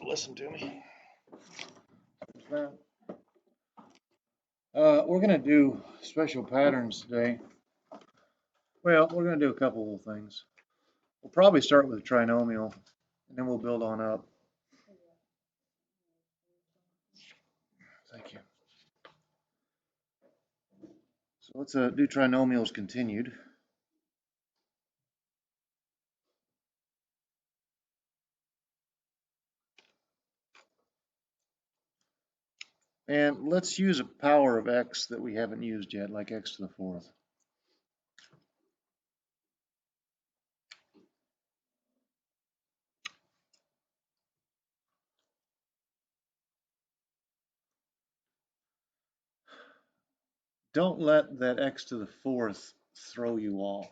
Listen to me. We're going to do special patterns today. Well, we're going to do a couple of things. We'll probably start with a trinomial, and then we'll build on up. Thank you. So let's do trinomials continued. And let's use a power of x that we haven't used yet, like x to the fourth. Don't let that x to the fourth throw you off.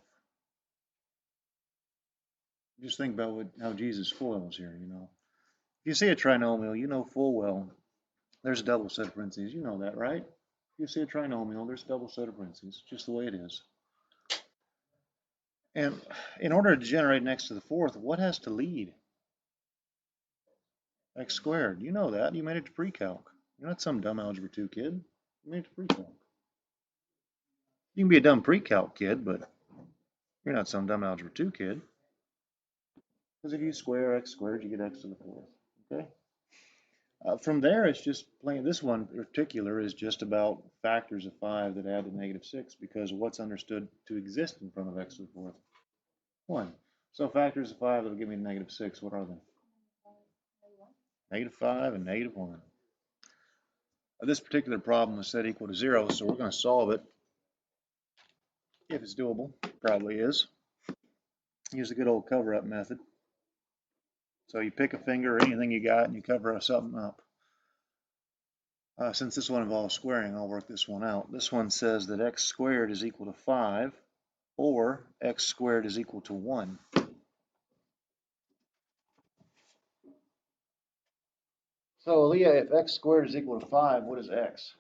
Just think about how Jesus foils here, you know. If you see a trinomial, you know full well there's a double set of parentheses. You know that, right? If you see a trinomial, there's a double set of parentheses, just the way it is. And in order to generate an x to the fourth, what has to lead? X squared. You know that. You made it to pre-calc. You're not some dumb algebra 2 kid. You made it to pre-calc. You can be a dumb pre-calc kid, but you're not some dumb algebra 2 kid. Because if you square x squared, you get x to the fourth. Okay? From there, it's just plain. This one in particular is just about factors of 5 that add to -6, because what's understood to exist in front of x to the fourth? 1. So factors of 5 that will give me -6, what are they? -5 and -1. This particular problem is set equal to 0, so we're going to solve it. If it's doable, probably is. Use the good old cover-up method. So you pick a finger or anything you got and you cover something up. Since this one involves squaring, I'll work this one out. This one says that x squared is equal to 5 or x squared is equal to 1. So Leah, if x squared is equal to 5, what is x?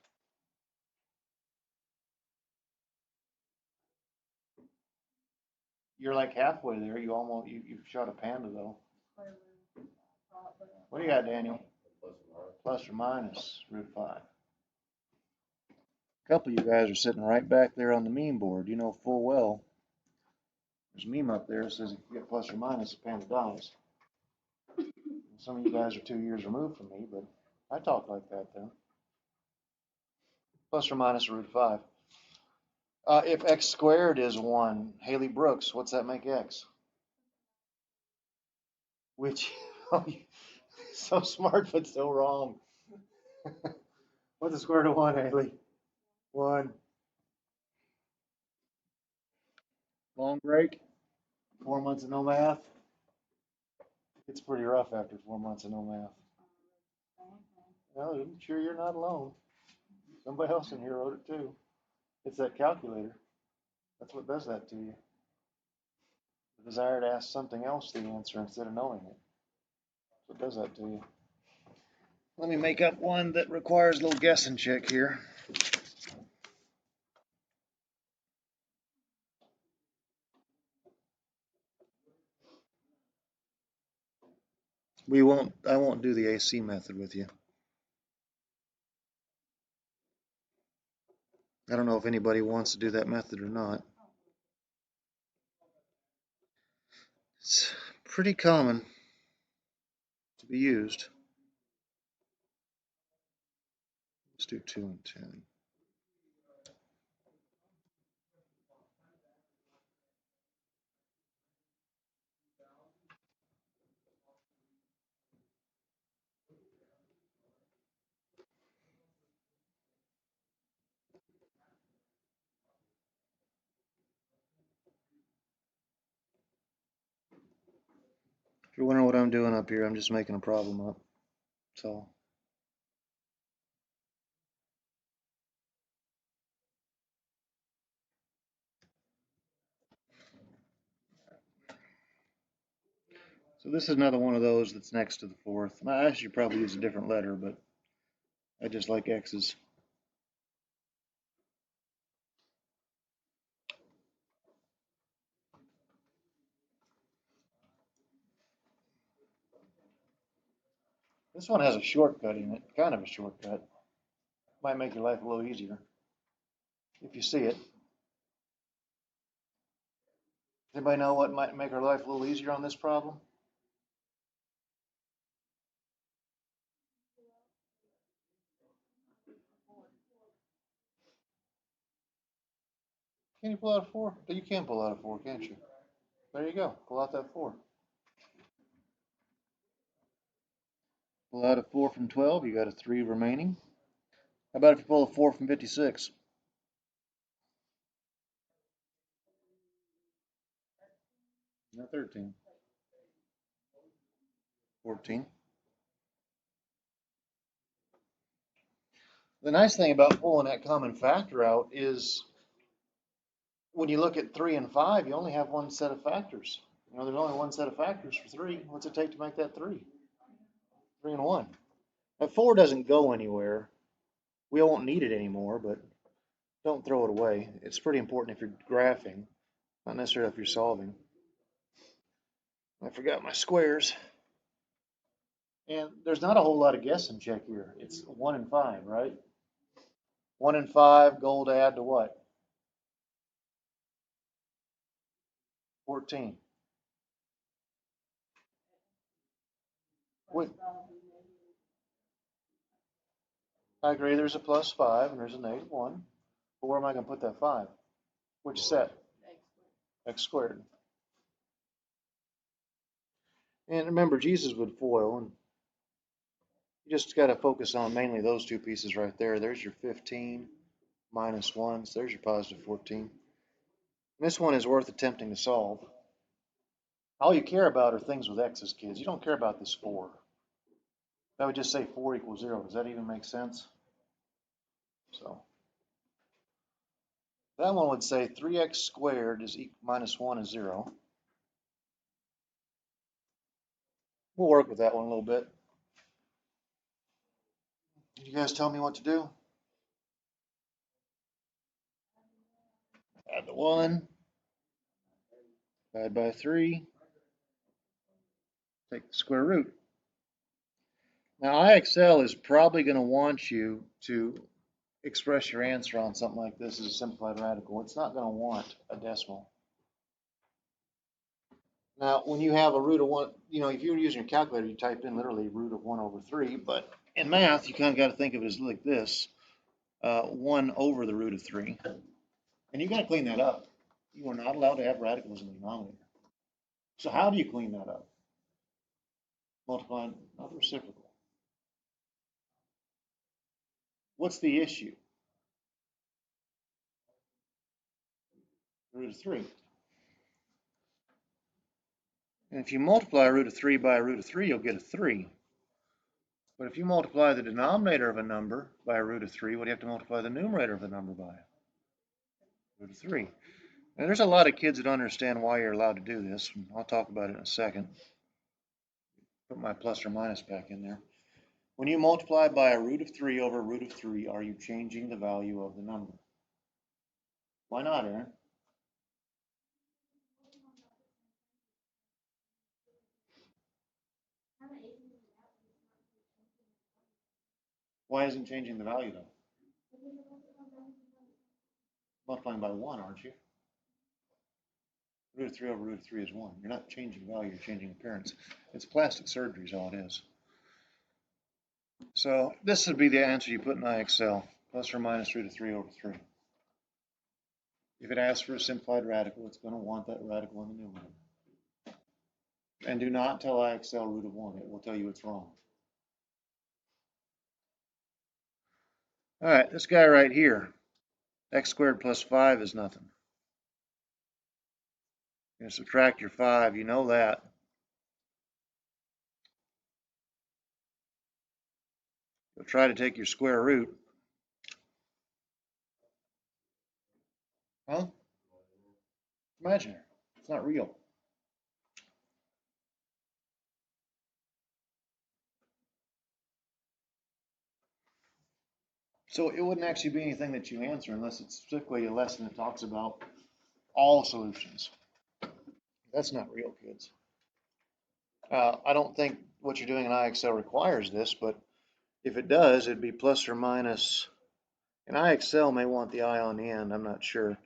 You're like halfway there. You've shot a panda though. What do you got, Daniel? Plus or minus √5. A couple of you guys are sitting right back there on the meme board. You know full well there's a meme up there that says if you get plus or minus, the panda dies. Some of you guys are 2 years removed from me, but I talk like that though. Plus or minus √5. If x squared is 1, Haley Brooks, what's that make x? Which, so smart but so wrong. What's the square root of 1, Haley? 1. Long break? 4 months of no math? It's pretty rough after 4 months of no math. Well, I'm sure you're not alone. Somebody else in here wrote it too. It's that calculator. That's what does that to you. The desire to ask something else the answer instead of knowing it. That's what does that to you. Let me make up one that requires a little guessing check here. I won't do the AC method with you. I don't know if anybody wants to do that method or not. It's pretty common to be used. Let's do 2 and 10. If you're wondering what I'm doing up here, I'm just making a problem up. So this is another one of those that's next to the fourth. I should probably use a different letter, but I just like X's. This one has a shortcut in it, kind of a shortcut. Might make your life a little easier if you see it. Anybody know what might make our life a little easier on this problem? Can you pull out a 4? You can pull out a 4, can't you? There you go. Pull out that 4. Pull out a 4 from 12. You got a 3 remaining. How about if you pull a 4 from 56? No, 13. 14. The nice thing about pulling that common factor out is when you look at 3 and 5, you only have one set of factors. You know, there's only one set of factors for 3. What's it take to make that 3? 3 and 1. That 4 doesn't go anywhere. We won't need it anymore, but don't throw it away. It's pretty important if you're graphing, not necessarily if you're solving. I forgot my squares. And there's not a whole lot of guessing check here. It's 1 and 5, right? 1 and 5, goal to add to what? 14. Wait, I agree there's a plus 5 and there's a negative 1. But where am I going to put that 5? Which set? X squared. And remember, Jesus would FOIL, and you just got to focus on mainly those two pieces right there. There's your 15 minus 1, so there's your positive 14. And this one is worth attempting to solve. All you care about are things with x's, kids. You don't care about this 4. That would just say 4 equals 0. Does that even make sense? So that one would say 3x squared is minus 1 is 0. We'll work with that one a little bit. You guys tell me what to do? Add the 1. Divide by 3. Take the square root. Now IXL is probably going to want you to express your answer on something like this as a simplified radical. It's not going to want a decimal. Now, when you have a root of 1, you know, if you were using your calculator, you type in literally root of 1 over 3. But in math, you kind of got to think of it as like this, 1 over the root of 3. And you got to clean that up. You are not allowed to have radicals in the denominator. So how do you clean that up? Multiplying, not the reciprocal. What's the issue? Root of 3. And if you multiply root of 3 by a root of 3, you'll get a 3. But if you multiply the denominator of a number by a root of 3, what do you have to multiply the numerator of the number by? Root of 3. And there's a lot of kids that don't understand why you're allowed to do this. I'll talk about it in a second. Put my plus or minus back in there. When you multiply by a root of 3 over root of 3, are you changing the value of the number? Why not, Aaron? Why isn't changing the value though? Multiplying by 1, aren't you? Root of 3 over root of 3 is 1. You're not changing value, you're changing appearance. It's plastic surgery is all it is. So this would be the answer you put in IXL, plus or minus root of 3 over 3. If it asks for a simplified radical, it's going to want that radical in the numerator. And do not tell IXL root of 1. It will tell you it's wrong. All right, this guy right here, x squared plus 5 is nothing. You're going to subtract your 5. You know that. You'll try to take your square root. Huh? It's imaginary. It's not real. So it wouldn't actually be anything that you answer unless it's specifically a lesson that talks about all solutions. That's not real, kids. I don't think what you're doing in IXL requires this, but if it does, it'd be plus or minus, and IXL may want the I on the end, I'm not sure.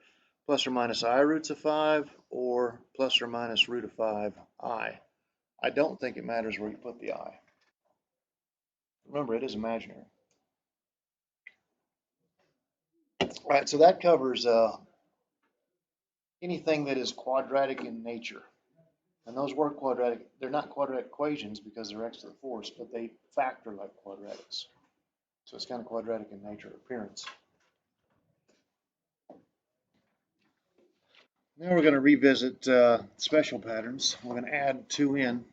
Plus or minus I roots of 5 or plus or minus root of 5 I. I don't think it matters where you put the I. Remember, it is imaginary. All right, so that covers anything that is quadratic in nature. And those work quadratic, they're not quadratic equations because they're x to the fourth, but they factor like quadratics. So it's kind of quadratic in nature, appearance. Now we're going to revisit special patterns. We're going to add 2 in.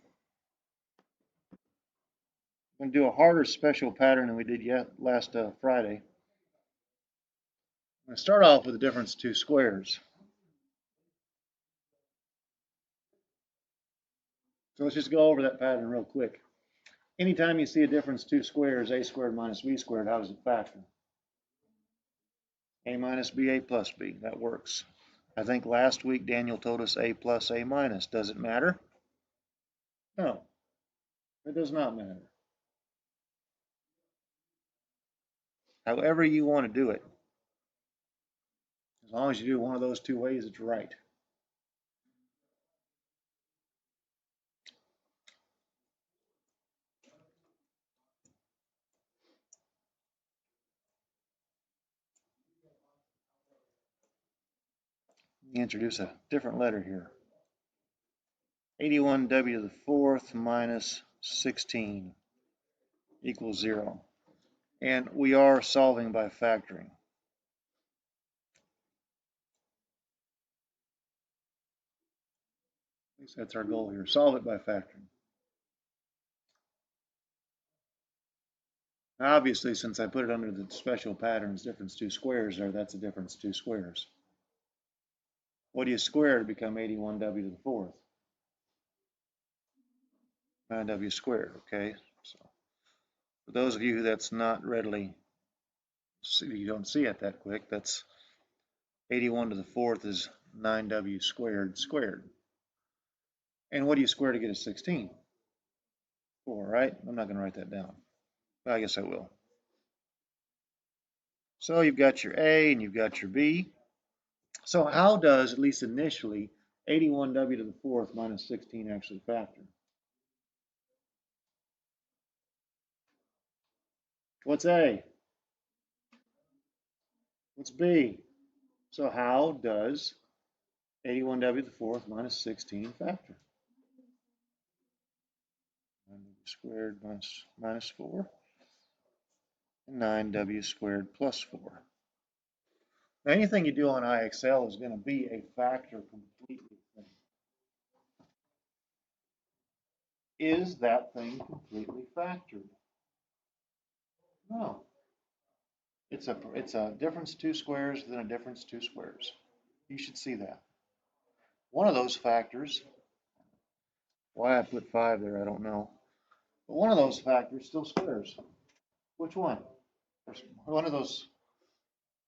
We're going to do a harder special pattern than we did last Friday. I'm going to start off with the difference of 2 squares. So let's just go over that pattern real quick. Anytime you see a difference 2 squares, a squared minus b squared, how does it factor? A minus b, a plus b. That works. I think last week Daniel told us a plus, a minus. Does it matter? No, it does not matter. However you want to do it, as long as you do one of those 2 ways, it's right. Let me introduce a different letter here. 81w to the 4th minus 16 equals 0. And we are solving by factoring. At least that's our goal here. Solve it by factoring. Obviously, since I put it under the special patterns, difference 2 squares there, that's a difference 2 squares. What do you square to become 81w to the 4th? 9w squared, okay? So for those of you that's not readily, you don't see it that quick, that's 81 to the 4th is 9w squared squared. And what do you square to get a 16? 4, right? I'm not going to write that down. Well, I guess I will. So you've got your A and you've got your B. So how does, at least initially, 81w to the 4th minus 16 actually factor? What's A? What's B? So how does 81w to the 4th minus 16 factor? 9w squared minus 4 and 9w squared plus 4. Now, anything you do on IXL is going to be a factor completely. Is that thing completely factored? No. It's a difference 2 squares than a difference 2 squares. You should see that. One of those factors, why I put 5 there, I don't know. But one of those factors still squares. Which one? One of those,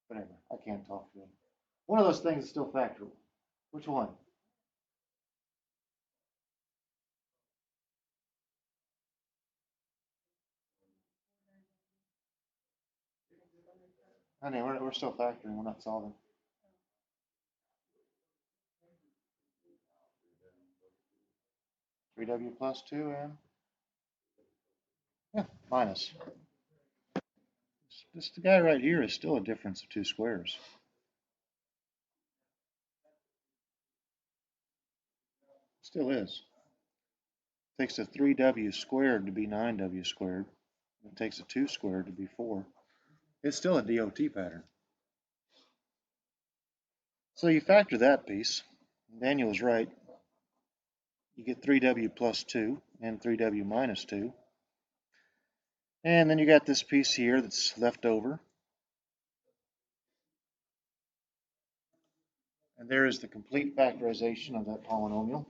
whatever, I can't talk to them. One of those things is still factorable. Which one? Honey, we're still factoring, we're not solving. 3w plus 2 and, yeah, minus. This guy right here is still a difference of 2 squares. Still is. It takes a 3w squared to be 9w squared. It takes a 2 squared to be 4. It's still a DOT pattern. So you factor that piece. Daniel was right. You get 3w plus 2 and 3w minus 2. And then you got this piece here that's left over. And there is the complete factorization of that polynomial.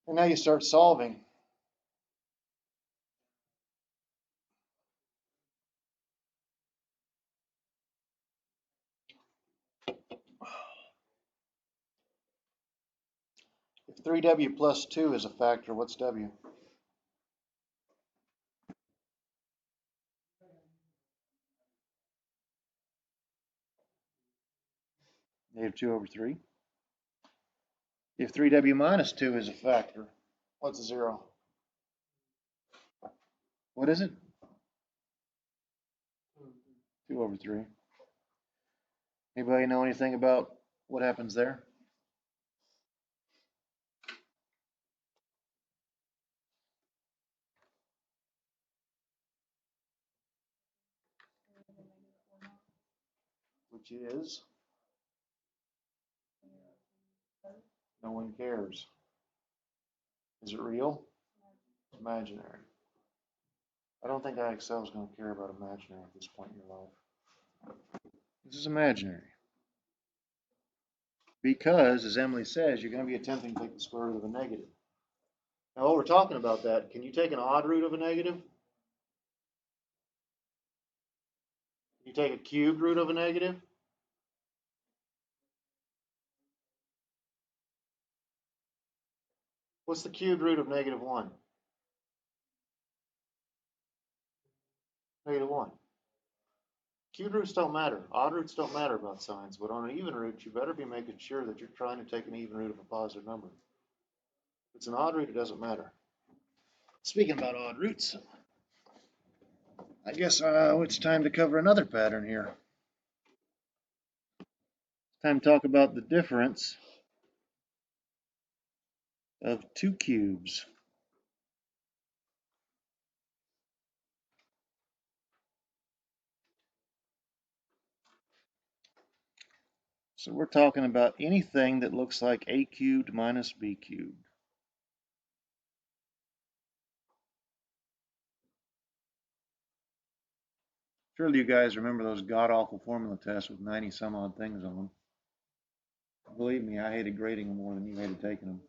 And now you start solving. If 3w plus 2 is a factor, what's w? Negative 2 over 3. If 3w minus 2 is a factor, what's a 0? What is it? 2 over 3. Anybody know anything about what happens there? Which is, no one cares. Is it real? Imaginary. I don't think IXL is going to care about imaginary at this point in your life. This is imaginary. Because, as Emily says, you're going to be attempting to take the square root of a negative. Now, while we're talking about that, can you take an odd root of a negative? Can you take a cubed root of a negative? What's the cubed root of negative 1? Negative 1. Cubed roots don't matter. Odd roots don't matter about signs, but on an even root, you better be making sure that you're trying to take an even root of a positive number. If it's an odd root, it doesn't matter. Speaking about odd roots, I guess it's time to cover another pattern here. It's time to talk about the difference of two cubes. So we're talking about anything that looks like a cubed minus b cubed. Surely you guys remember those god-awful formula tests with 90 some odd things on them. Believe me, I hated grading them more than you hated taking them.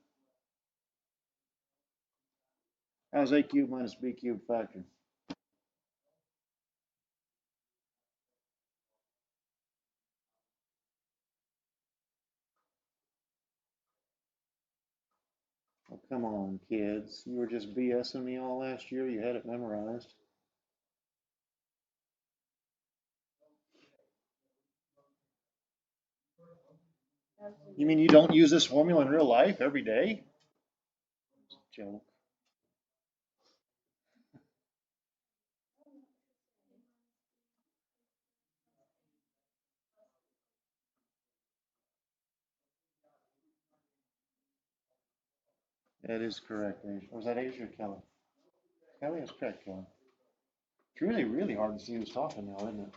How's a cubed minus b cubed factor? Oh, come on, kids. You were just BSing me all last year. You had it memorized. You mean you don't use this formula in real life every day? Joke. That is correct, Asia. Or was that Asia or Kelly? Kelly is correct, Kelly. It's really, really hard to see who's talking now, isn't it?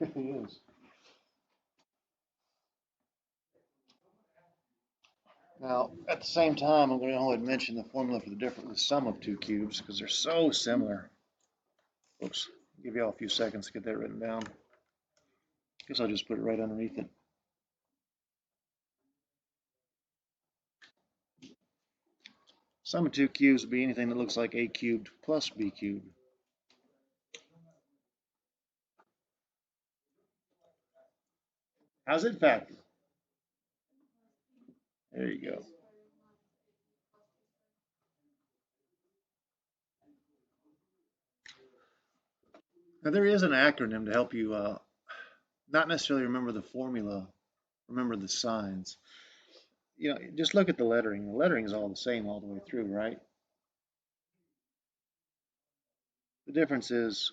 It really is. Now, at the same time, I'm going to go ahead and mention the formula for the sum of two cubes because they're so similar. Oops, I'll give you all a few seconds to get that written down. Guess I'll just put it right underneath it. Sum of two cubes would be anything that looks like a cubed plus b cubed. How's it factor? There you go. Now there is an acronym to help you not necessarily remember the formula, remember the signs. You know, just look at the lettering. The lettering is all the same all the way through, right? The difference is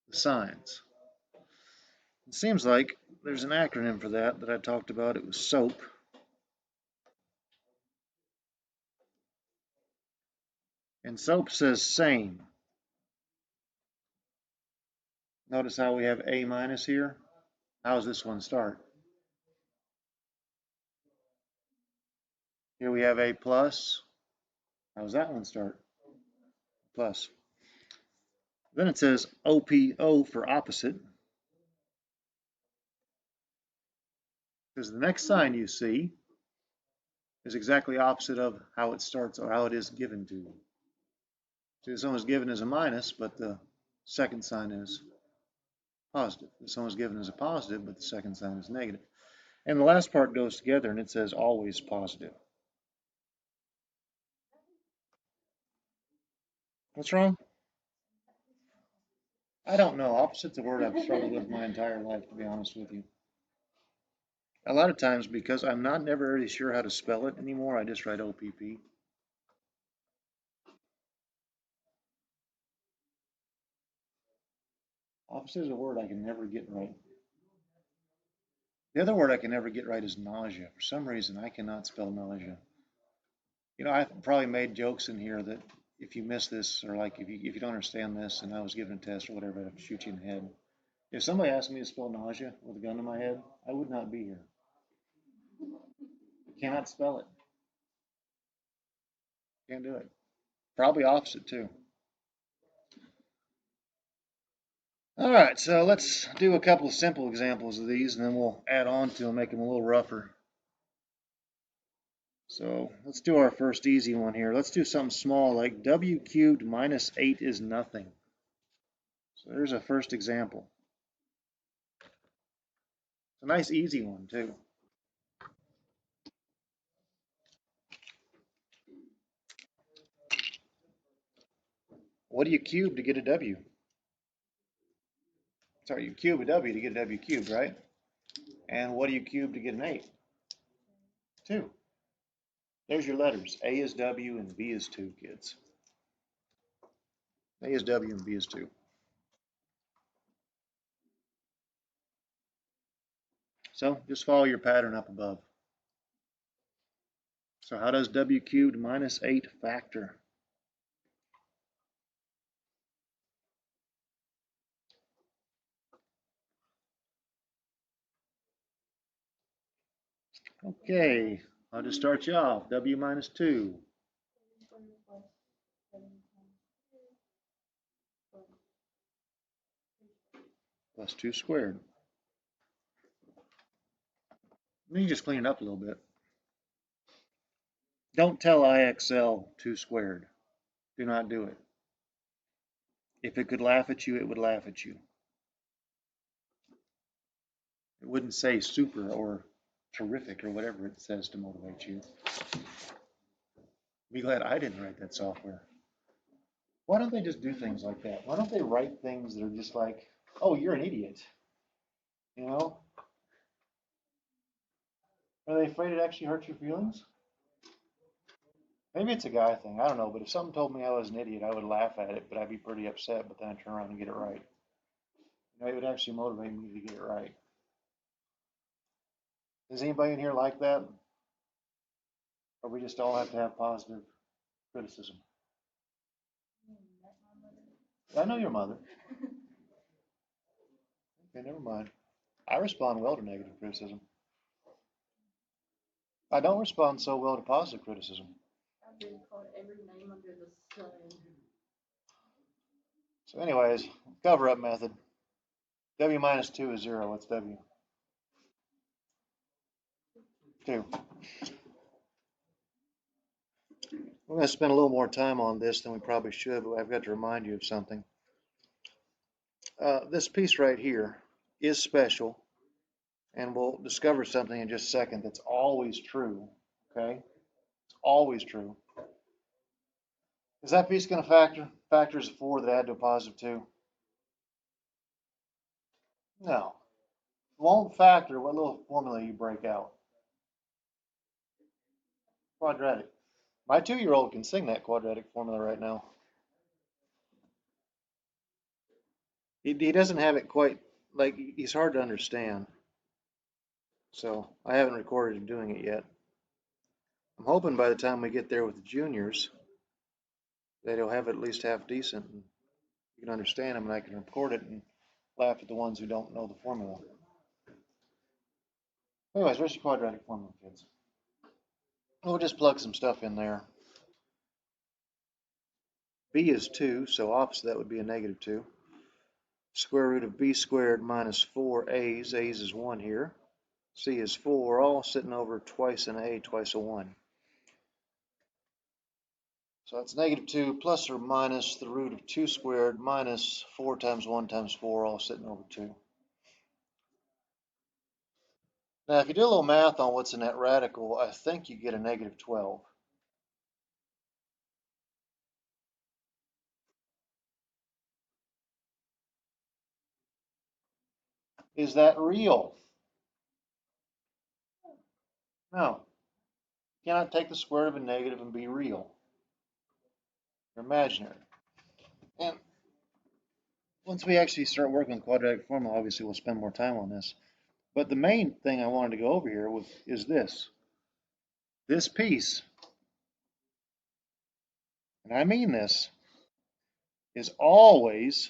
the signs. It seems like there's an acronym for that I talked about. It was SOAP. And SOAP says same. Notice how we have A minus here. How does this one start? Here we have A plus. How does that one start? Plus. Then it says OPO for opposite. Because the next sign you see is exactly opposite of how it starts or how it is given to you. So this one was given as a minus, but the second sign is positive. This one was given as a positive, but the second sign is negative. And the last part goes together and it says always positive. What's wrong? I don't know. Opposite's a word I've struggled with my entire life, to be honest with you. A lot of times, because I'm not never really sure how to spell it anymore, I just write OPP. Opposite is a word I can never get right. The other word I can never get right is nausea. For some reason, I cannot spell nausea. You know, I've probably made jokes in here that if you miss this, or like if you don't understand this, and I was given a test or whatever, I'd shoot you in the head. If somebody asked me to spell nausea with a gun to my head, I would not be here. I cannot spell it. Can't do it. Probably opposite too. All right, so let's do a couple of simple examples of these, and then we'll add on to them, make them a little rougher. So let's do our first easy one here. Let's do something small like w cubed minus 8 is nothing. So there's a first example. It's a nice easy one too. What do you cube to get a w? Sorry, you cube a w to get a w cubed, right? And what do you cube to get an 8? 2. There's your letters. A is w and b is 2, kids. A is w and b is 2. So just follow your pattern up above. So how does w cubed minus 8 factor? Okay, I'll just start you off. W minus 2 plus 2 squared. Let me just clean it up a little bit. Don't tell IXL 2 squared. Do not do it. If it could laugh at you, it would laugh at you. It wouldn't say super or terrific or whatever it says to motivate you. Be glad I didn't write that software. Why don't they just do things like that? Why don't they write things that are just like, oh, you're an idiot? You know? Are they afraid it actually hurts your feelings? Maybe it's a guy thing. I don't know. But if someone told me I was an idiot, I would laugh at it, but I'd be pretty upset. But then I'd turn around and get it right. You know, it would actually motivate me to get it right. Does anybody in here like that? Or we just all have to have positive criticism? I know your mother. Okay, never mind. I respond well to negative criticism. I don't respond so well to positive criticism. I've been called every name under the sun. So anyways, cover-up method. W minus 2 is 0. What's W? 2. We're going to spend a little more time on this than we probably should, but I've got to remind you of something. This piece right here is special, and we'll discover something in just a second that's always true, okay? It's always true. Is that piece going to factor? Factor is a 4 that add to a positive 2? No. It won't factor what little formula you break out. Quadratic. My 2-year-old can sing that quadratic formula right now. He doesn't have it quite, like, he's hard to understand. So I haven't recorded him doing it yet. I'm hoping by the time we get there with the juniors that he'll have it at least half decent and you can understand him and I can record it and laugh at the ones who don't know the formula. Anyways, where's your quadratic formula, kids? We'll just plug some stuff in there. B is 2, so opposite that would be a negative 2. Square root of b squared minus 4a's. A's is 1 here. C is 4, all sitting over twice an a, twice a 1. So that's negative 2 plus or minus the root of 2 squared minus 4 times 1 times 4, all sitting over 2. Now, if you do a little math on what's in that radical, I think you get a negative 12. Is that real? No. You cannot take the square root of a negative and be real. They're imaginary. And once we actually start working with quadratic formula, obviously we'll spend more time on this. But the main thing I wanted to go over here is this. This piece, and I mean this, is always,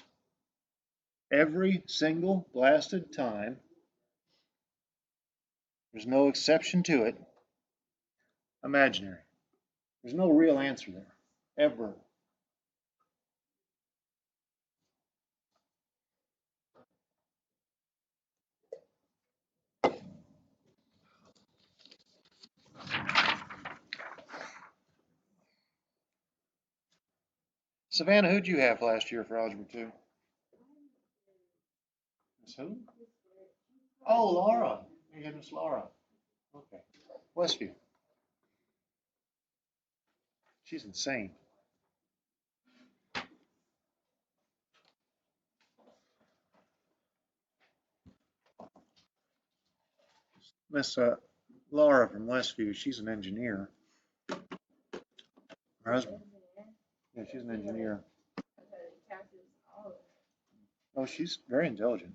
every single blasted time, there's no exception to it, imaginary. There's no real answer there, ever. Savannah, who'd you have last year for Algebra 2? Miss who? Oh, Laura. You had Miss Laura. Okay. Westview. She's insane. Miss Laura from Westview, she's an engineer. Her husband. Yeah, she's an engineer. Oh, she's very intelligent.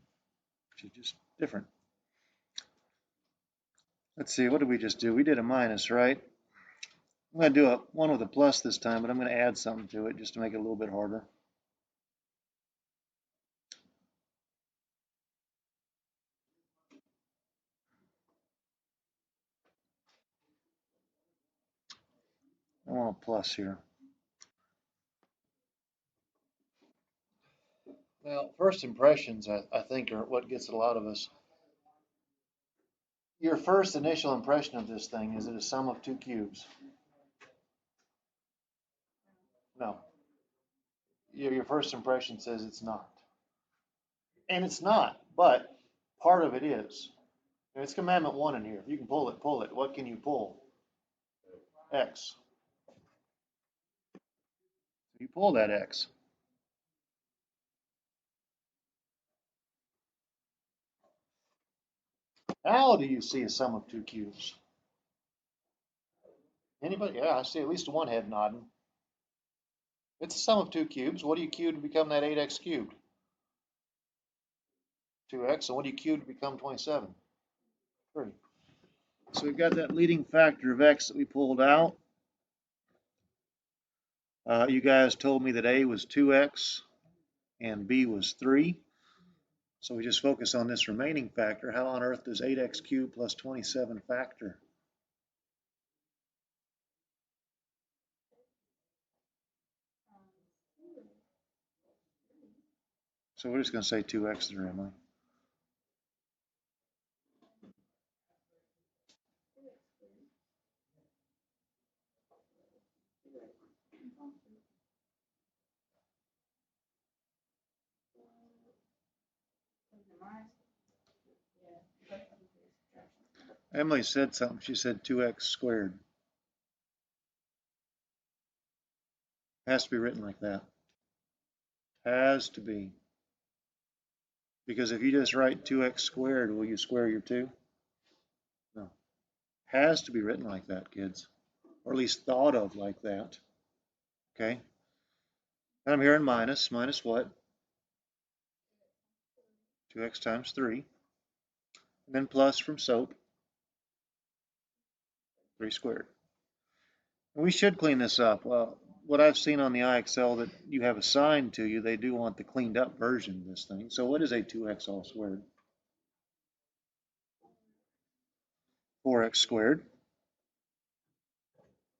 She's just different. Let's see, what did we just do? We did a minus, right? I'm going to do a one with a plus this time, but I'm going to add something to it just to make it a little bit harder. I want a plus here. Well, first impressions, I think, are what gets a lot of us. Your first initial impression of this thing, is it a sum of two cubes? No. Your first impression says it's not. And it's not, but part of it is. It's commandment 1 in here. If you can pull it, pull it. What can you pull? X. You pull that X. How do you see a sum of two cubes? Anybody? Yeah, I see at least one head nodding. It's a sum of two cubes. What do you cube to become that 8x cubed? 2x. And what do you cube to become 27? 3. So we've got that leading factor of x that we pulled out. You guys told me that a was 2x and b was 3. So we just focus on this remaining factor. How on earth does 8x cubed plus 27 factor? So we're just going to say 2x there, Emily. Emily said something. She said 2x squared. Has to be written like that. Has to be. Because if you just write 2x squared, will you square your 2? No. Has to be written like that, kids. Or at least thought of like that. Okay? And I'm here in minus. Minus what? 2x times 3. And then plus from SOAP. 3 squared. And we should clean this up. Well, what I've seen on the IXL that you have assigned to you, they do want the cleaned up version of this thing. So what is a 2x all squared? 4x squared.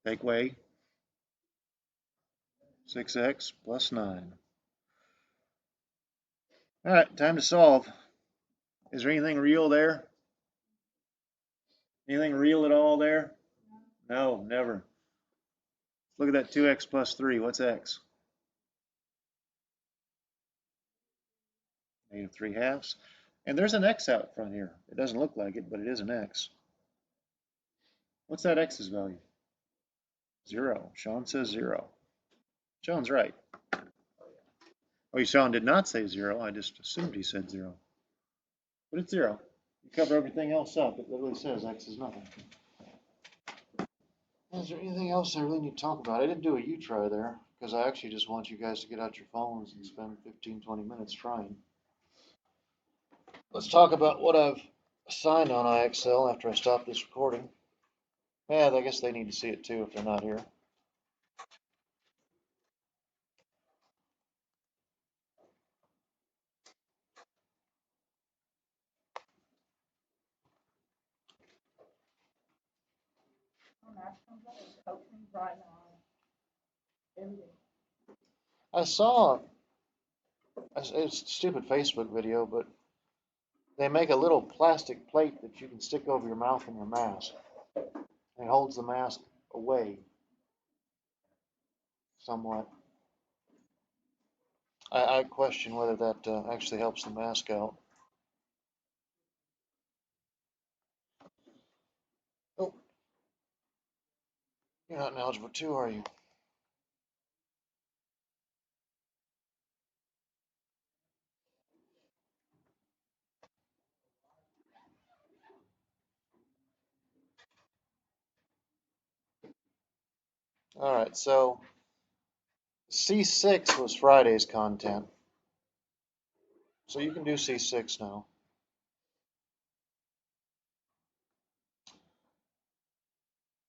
Take away 6x plus 9. All right, time to solve. Is there anything real there? Anything real at all there? No, never. Look at that 2x plus 3. What's x? Negative 3 halves. And there's an X out front here. It doesn't look like it, but it is an X. What's that X's value? 0. Sean says 0. Sean's right. Oh, Sean did not say 0. I just assumed he said 0. But it's 0. You cover everything else up. It literally says X is nothing. Is there anything else I really need to talk about? I didn't do a U-try there because I actually just want you guys to get out your phones and spend 15, 20 minutes trying. Let's talk about what I've assigned on IXL after I stop this recording. Yeah, I guess they need to see it too if they're not here. I saw, it's a stupid Facebook video, but they make a little plastic plate that you can stick over your mouth and your mask. And it holds the mask away somewhat. I question whether that actually helps the mask out. Oh, you're not in Algebra 2, are you? All right, so C6 was Friday's content. So you can do C6 now.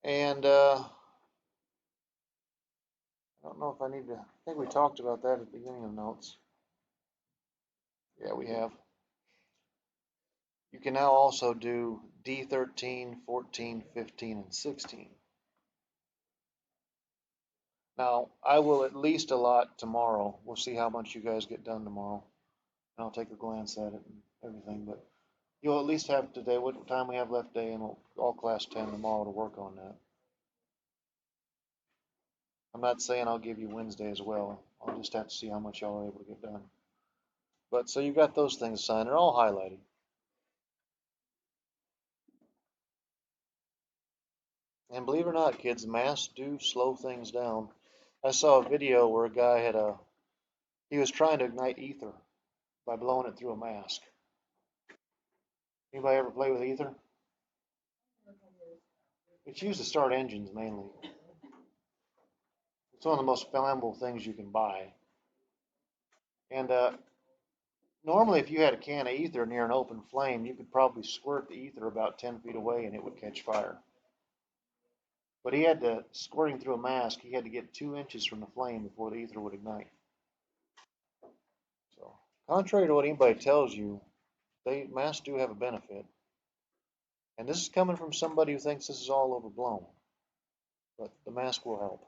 And I don't know if I need to, I think we talked about that at the beginning of notes. Yeah, we have. You can now also do D13, 14, 15, and 16. Now, I will at least allot tomorrow. We'll see how much you guys get done tomorrow. And I'll take a glance at it and everything. But you'll at least have today, what time we have left today, and all class 10 tomorrow to work on that. I'm not saying I'll give you Wednesday as well. I'll just have to see how much y'all are able to get done. But so you got those things assigned. They're all highlighted. And believe it or not, kids, masks do slow things down. I saw a video where a guy he was trying to ignite ether by blowing it through a mask. Anybody ever play with ether? It's used to start engines mainly. It's one of the most flammable things you can buy. And normally, if you had a can of ether near an open flame, you could probably squirt the ether about 10 feet away and it would catch fire. But he had to, squirting through a mask, he had to get 2 inches from the flame before the ether would ignite. So, contrary to what anybody tells you, masks do have a benefit. And this is coming from somebody who thinks this is all overblown. But the mask will help.